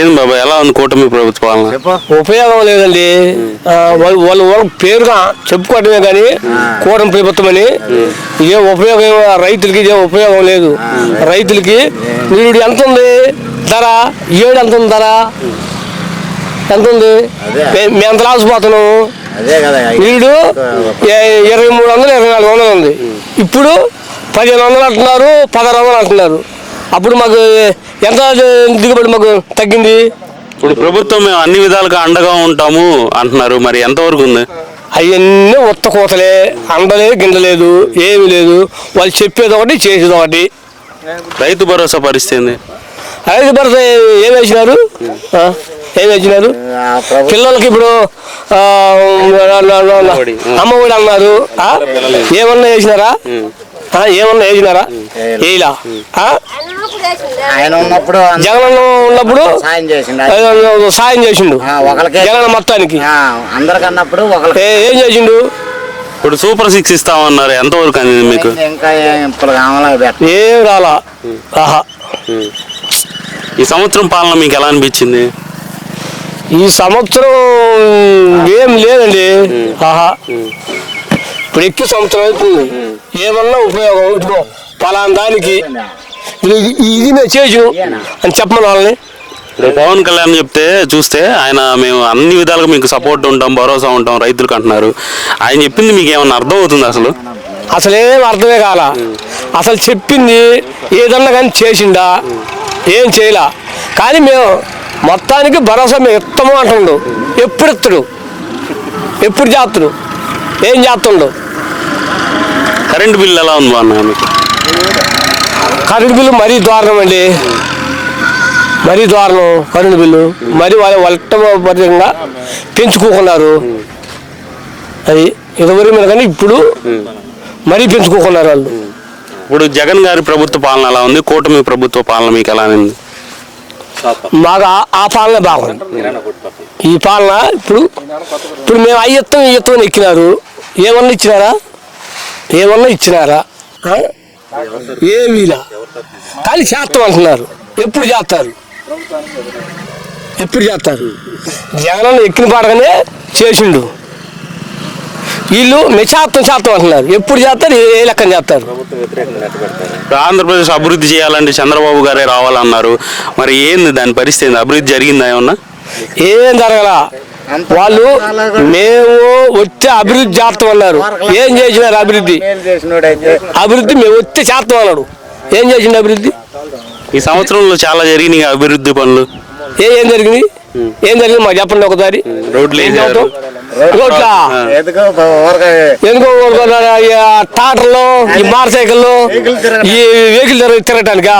ఏం బాబా ఎలా ఉంది కూటమి ప్రభుత్వం? ఉపయోగం లేదండి. వాళ్ళు పేరుగా చెప్పుకోవటమే కానీ కూటమి ప్రభుత్వం అని ఇదే ఉపయోగం, రైతులకి ఇదే ఉపయోగం లేదు. రైతులకి వీడు ఎంత ఉంది ధర, ఏడు ఎంత ఉంది ధర, ఎంత ఉంది, మేము ఎంత లాసిపోతున్నాము. వీడు 2300 2400 ఉంది, ఇప్పుడు 1500 అంటున్నారు, 1600 అంటున్నారు. అప్పుడు మాకు ఎంత దిగుబడి మాకు తగ్గింది. ఇప్పుడు ప్రభుత్వం మేము అన్ని విధాలుగా అండగా ఉంటాము అంటున్నారు, మరి ఎంతవరకు ఉంది? అవన్నీ ఉత్త కోతలే, అండలేదు గిండలేదు, ఏమి లేదు. వాళ్ళు చెప్పేది ఒకటి చేసేది ఒకటి. రైతు భరోసా పరిస్థితి, రైతు భరోసా ఏమి వేసినారు, ఏమి వేసినారు పిల్లలకి? ఇప్పుడు అమ్మఒడి అన్నారు, ఏమన్నా వేసినారా? ఏమన్నా వేసినారా? ఇలా ఆయన ఉన్నప్పుడు జగన్ ఉన్నప్పుడు సాయం చేసిండు జగన్ మొత్తానికి, అందరికన్నప్పుడు ఏం చేసిండు? ఇప్పుడు సూపర్ 6 ఇస్తామన్నారు, ఎంతవరకు అనేది మీకు? ఇంకా ఏం రాలా. ఆహా, ఈ సంవత్సరం పాలన మీకు ఎలా అనిపించింది? ఈ సంవత్సరం ఏం లేదండి. ఆహా, ఇప్పుడు ఎక్కి సంవత్సరం అవుతుంది, ఏమన్నా ఉపయోగం? ఇప్పుడు పలానా దానికి ఇది మేము చేసాం అని చెప్పమని వాళ్ళని. ఇప్పుడు పవన్ కళ్యాణ్ చూస్తే ఆయన మేము అన్ని విధాలుగా మీకు సపోర్ట్ ఉంటాం, భరోసా ఉంటాం రైతులకు అంటున్నారు. ఆయన చెప్పింది మీకు ఏమన్నా అర్థం అవుతుంది? అసలేం అర్థమే కాల. అసలు చెప్పింది ఏదన్నా కానీ చేసిండా? ఏం చేయలా. కానీ మేము మొత్తానికి భరోసా మేము ఇస్తాము అంటుండు. ఎప్పుడు ఇస్తాడు, ఎప్పుడు చేస్తాడు, ఏం చేస్తుండు? కరెంటు బిల్లు ఎలా ఉంది అన్న మీకు? కరెంటు బిల్లు మరీ దారుణం అండి, మరీ దారుణం కరెంటు బిల్లు. మరి వాళ్ళ పెంచుకోకున్నారు. అది ఇదివరకు మీద కానీ ఇప్పుడు మరీ పెంచుకోకున్నారు వాళ్ళు. ఇప్పుడు జగన్ గారి ప్రభుత్వ పాలన ఎలా ఉంది, కూటమి ప్రభుత్వ పాలన మీకు ఎలా ఉంది? మాకు ఆ పాలన బాగుంది. ఈ పాలన ఇప్పుడు మేము అయ్యత్తం ఈ ఎత్తం ఎక్కినారు. ఏమన్నా ఇచ్చినారా? ఏమన్నా ఇచ్చినారా? ఏమీలా. కానీ చేస్తాం అంటున్నారు. ఎప్పుడు చేస్తారు, ఎప్పుడు చేస్తారు? జగన్ ఎక్కిన పాడగానే చేసిండు. వీళ్ళు శాతం అంటున్నారు. ఎప్పుడు చేస్తారు, ఏ లెక్కన చేస్తారు? ఆంధ్రప్రదేశ్ అభివృద్ధి చేయాలంటే చంద్రబాబు గారే రావాలన్నారు. మరి ఏంది దాని పరిస్థితి? అభివృద్ధి జరిగిందా ఏమన్నా? ఏం జరగల. వాళ్ళు మేము వచ్చే అభివృద్ధి చేస్తాం అన్నారు. ఏం చేసినారు అభివృద్ధి? అభివృద్ధి మేము వచ్చే చేస్తాం అన్నాడు. ఏం చేసిండు అభివృద్ధి? ఈ సంవత్సరంలో చాలా జరిగినాయి అభివృద్ధి పనులు. ఏం జరిగింది? ఏం జరిగింది మాకు చెప్పండి ఒకసారి. రోడ్లు ఎందుకో ట్రాక్టర్లు, ఈ మోటార్ సైకిళ్ళు, ఈ వెహికల్ తిరగటానికా?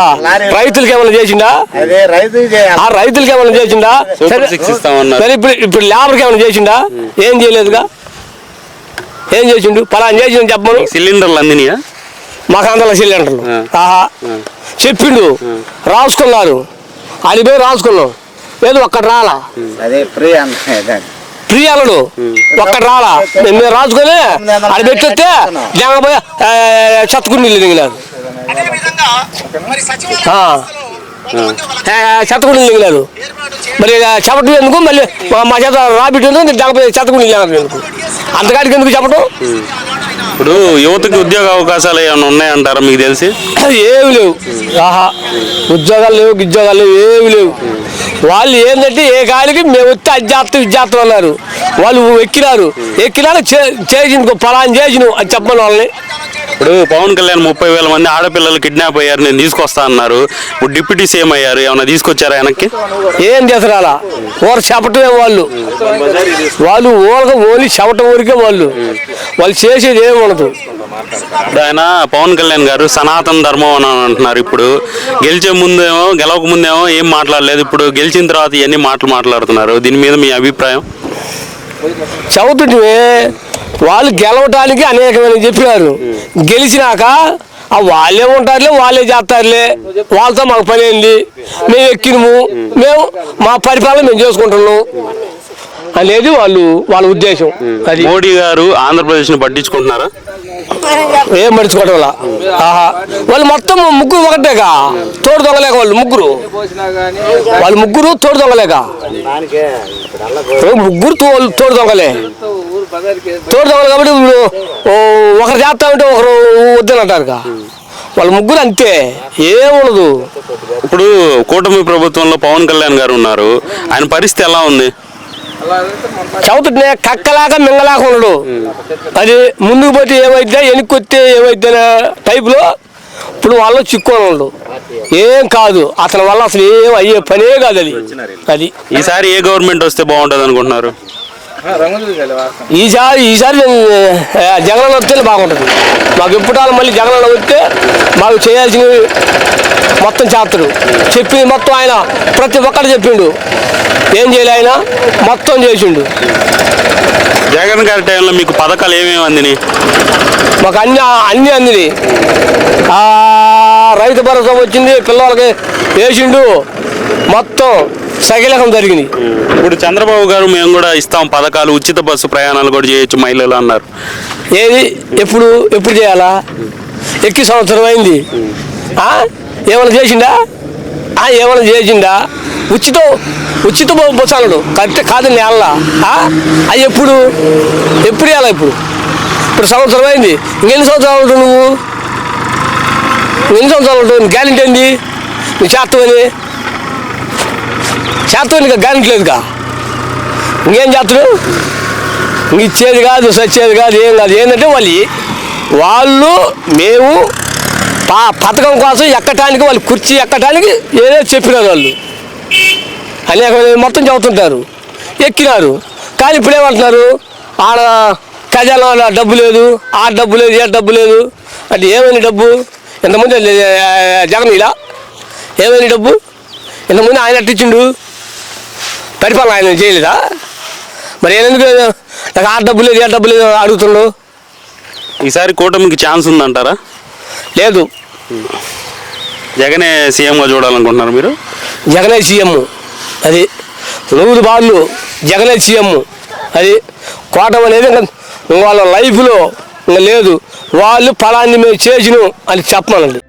రైతులకి ఏమైనా చేసిండా? రైతులకి ఏమైనా చేసిండా? సరే ఇప్పుడు లేబర్కి ఏమైనా చేసిండా? ఏం చేయలేదుగా. ఏం చేసిండు? పలానా చేసిండు చెప్పమను. సిలిండర్లు అందినాయా? మాకు అందరూ సిలిండర్లు. ఆహా, చెప్పిండు, రాసుకున్నారు. అది పోయి రాసుకున్నాం. ఏదో ఒక్కటి రాలా. ఫ్రీ అన్నాడు, ఒక్కటి రాలా. మేము రాసుకొని అది పెట్టొస్తే జగన్ పోయి చెత్తకుని నీళ్ళు దిగినారు. చెత్తకుని నీళ్ళు దిగినారు. మరి చెప్పటం ఎందుకు? మళ్ళీ మా చేత రాబిట్ ఎందుకు? జగన్ చెత్తకుని నీళ్ళు ఎందుకు? అంతకాడికి ఎందుకు చెప్పటం? ఇప్పుడు యువతకి ఉద్యోగ అవకాశాలు ఏమైనా ఉన్నాయంటారా మీకు తెలిసి? ఏమి లేవు. ఆహా, ఉద్యోగాలు లేవు, ఉద్యోగాలు లేవు, ఏమి లేవు. వాళ్ళు ఏంటంటే ఏ కాడికి మేము వచ్చి అధ్యాత్తం అన్నారు. వాళ్ళు ఎక్కినారు చేసిన పలాన్ చేసిన అది చెప్పమని వాళ్ళని. ఇప్పుడు పవన్ కళ్యాణ్ 30,000 మంది ఆడపిల్లలు కిడ్నాప్ అయ్యారు, నేను తీసుకొస్తా అన్నారు. ఇప్పుడు డిప్యూటీ సీఎం అయ్యారు, ఏమైనా తీసుకొచ్చారా వెనక్కి? ఏం చేస్తారు? అలా ఊరు చెప్పటమే వాళ్ళు ఓన్లీ చెప్పటం ఊరికే వాళ్ళు చేసేది ఏమి ఉండదు. ఆయన పవన్ కళ్యాణ్ గారు సనాతన ధర్మం అని అంటున్నారు. ఇప్పుడు గెలవక ముందేమో ఏం మాట్లాడలేదు, ఇప్పుడు గెలిచిన తర్వాత ఇవన్నీ మాట్లాడుతున్నారు. దీని మీద మీ అభిప్రాయం? చదువుతుంటే వాళ్ళు గెలవటానికి అనేకమైన చెప్పినారు. గెలిచినాక వాళ్ళే ఉంటారులే, వాళ్ళే చేస్తారులే, వాళ్ళతో మాకు పని ఏంది, మేము ఎక్కినము, మేము మా పరిపాలన మేము చేసుకుంటున్నాము. అనేది వాళ్ళ ఉద్దేశం. అది మోడీ గారు ఆంధ్రప్రదేశ్ని పట్టించుకుంటున్నారా? ఏం పడుచుకోవటం వల్ల వాళ్ళు మొత్తం ముగ్గురు ఒకటేగా, తోడు దొంగలేక వాళ్ళు ముగ్గురు తోడు దొంగలేక ముగ్గురు తోడు దొంగలే కాబట్టి ఇప్పుడు ఒకరు చేస్తా ఉంటే ఒకరు వద్దనంటారుగా. వాళ్ళ ముగ్గురు అంతే, ఏముండదు. ఇప్పుడు కూటమి ప్రభుత్వంలో పవన్ కళ్యాణ్ గారు ఉన్నారు, ఆయన పరిస్థితి ఎలా ఉంది? చదువుతుంటే కక్కలాగా మింగలాగా ఉండడు. అది ముందుకు పోతే ఏమైతే వెనక్కి వస్తే ఏమైతే టైపులో ఇప్పుడు వాళ్ళు చిక్కుని ఉండడు. ఏం కాదు అతని వల్ల, అసలు ఏం అయ్యే పనే కాదు అది. ఈసారి ఏ గవర్నమెంట్ వస్తే బాగుంటుంది అనుకుంటున్నారు? ఈసారి జగన్ వస్తేనే బాగుంటుంది మాకు. ఎప్పుడాలు మళ్ళీ జగన్ వస్తే మాకు చేయాల్సినవి మొత్తం చేస్తాడు. చెప్పింది మొత్తం ఆయన ప్రతి ఒక్కరు చెప్పిండు, ఏం చేయలే ఆయన మొత్తం చేసిండు. జగన్ గారి టైంలో మీకు పథకాలు ఏమేమి అందినాయి? మాకు అన్నీ అందినాయి. రైతు భరోసా వచ్చింది, పిల్లలకి వేసిండు, మొత్తం సకీలకం జరిగింది. ఇప్పుడు చంద్రబాబు గారు మేము కూడా ఇస్తాం పథకాలు, ఉచిత బస్సు ప్రయాణాలు కూడా చేయొచ్చు మహిళలు అన్నారు. ఏది ఎప్పుడు చేయాలా? ఎక్కి సంవత్సరం అయింది, ఏమైనా చేసిండా? ఉచిత బస్సు అన్నాడు, కరెక్ట్ కాదని నేల. అది ఎప్పుడు చేయాలా? ఇప్పుడు సంవత్సరం అయింది, ఇంకెన్ని సంవత్సరాలు ఉంటావు నువ్వు? ఎన్ని సంవత్సరాలు ఉంటావు? గ్యారెంటీ ఏంది? నువ్వు చేస్తావని గ్యారెంటీ లేదుగా. ఇంకేం చేస్తాడు? ఇంక ఇచ్చేది కాదు, సచ్చేది కాదు, ఏం కాదు. ఏంటంటే వాళ్ళు మేము పథకం కోసం ఎక్కటానికి, వాళ్ళు కుర్చీ ఎక్కటానికి ఏదో చెప్పినారు. వాళ్ళు అనేక మొత్తం చదువుతుంటారు, ఎక్కినారు. కానీ ఇప్పుడు ఏమంటున్నారు? ఆడ ఖజానా డబ్బు లేదు, ఆ డబ్బు లేదు, ఏ డబ్బు లేదు అంటే ఏమైంది డబ్బు? ఇంతకుముందు జగన్ ఇలా ఏమైంది డబ్బు? ఇంతకుముందు ఆయన అట్టించిండు, పరిపాలన ఆయన చేయలేదా? మరి ఎందుకు నాకు ఆ డబ్బు లేదు, ఏ డబ్బు లేదు అడుగుతుండు? ఈసారి కూటమికి ఛాన్స్ ఉందంటారా? లేదు. జగనే సీఎంగా చూడాలనుకుంటున్నారు మీరు? జగనే సీఎం, అది 100 బాళ్ళు జగనే సీఎం. అది కోటం అనేది వాళ్ళ లైఫ్లో ఇంకా లేదు. వాళ్ళు ఫలాన్ని మేము చేసినాం అని చెప్పమనండి.